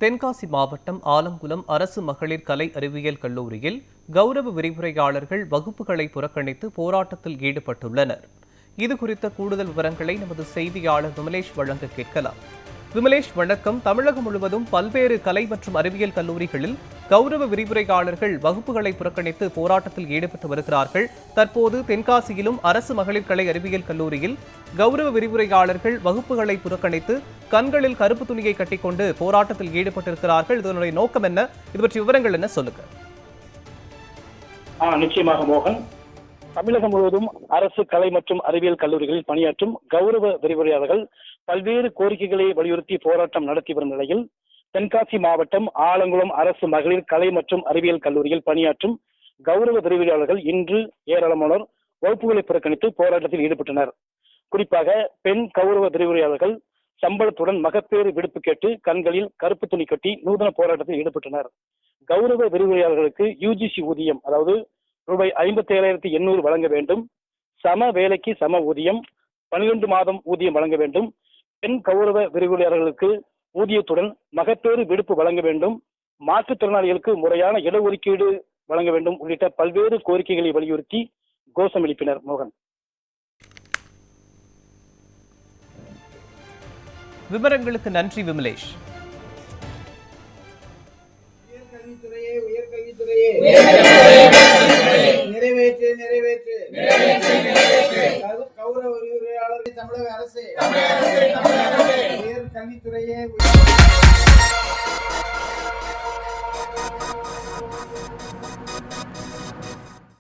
தென்காசி மாவட்டம் ஆலங்குளம் அரசு மகளிர் கலை அறிவியல் கல்லூரியில் கௌரவ விரிவுரையாளர்கள் வகுப்புகளை புறக்கணித்து போராட்டத்தில் ஈடுபட்டுள்ளனர். இதுகுறித்த கூடுதல் விவரங்களை நமது செய்தியாளர் விமலேஷ் வழங்க கேட்கலாம். விமலேஷ், வணக்கம். தமிழகம் முழுவதும் பல்வேறு கலை மற்றும் அறிவியல் கல்லூரிகளில் கௌரவ விரிவுரையாளர்கள் வகுப்புகளை புறக்கணித்து போராட்டத்தில் ஈடுபட்டு வருகிறார்கள். தற்போது தென்காசியிலும் அரசு மகளிர் கலை அறிவியல் கல்லூரியில் கௌரவ விரிவுரையாளர்கள் வகுப்புகளை புறக்கணித்து கண்களில் கருப்பு துணியை கட்டிக்கொண்டு போராட்டத்தில் ஈடுபட்டிருக்கிறார்கள். இதனுடைய நோக்கம் என்ன? இது பற்றி விவரங்கள் என்ன, சொல்லுங்க. நிச்சயமாக மோகன், தமிழகம் முழுவதும் அரசு கலை மற்றும் அறிவியல் கல்லூரிகளில் பணியாற்றும் கௌரவ விரிவுரையாளர்கள் பல்வேறு கோரிக்கைகளை வலியுறுத்தி போராட்டம் நடத்தி வரும் நிலையில் தென்காசி மாவட்டம் ஆலங்குளம் அரசு மகளிர் கலை மற்றும் அறிவியல் கல்லூரியில் பணியாற்றும் கௌரவ விரிவுரையாளர்கள் இன்று ஏராளமானோர் வகுப்புகளை புறக்கணித்து போராட்டத்தில் ஈடுபட்டனர். குறிப்பாக பெண் கௌரவ விரிவுரையாளர்கள் சம்பளத்துடன் மகப்பேறு விடுப்பு கேட்டு கண்களில் கருப்பு துணி கட்டி நூதன போராட்டத்தில் ஈடுபட்டனர். கௌரவ விரிவுரையாளர்களுக்கு யுஜிசி ஊதியம், அதாவது ரூபாய் 57,800 வழங்க வேண்டும். சம வேலைக்கு சம ஊதியம், 12 மாதம் ஊதியம் வழங்க வேண்டும். பெண் கௌரவ விரிவுரையாளர்களுக்கு ஊதியத்துடன் மகப்பேறு விடுப்பு வழங்க வேண்டும். மாற்றுத்திறனாளிகளுக்கு முறையான இடஒதுக்கீடு வழங்க வேண்டும் உள்ளிட்ட பல்வேறு கோரிக்கைகளை வலியுறுத்தி கோஷம் எழுப்பினர். மோகன், விவரங்களுக்கு நன்றி விமலேஷ். கௌரவ விரிவுரையாளர் தமிழக அரசு உயர்கல்வித்துறையே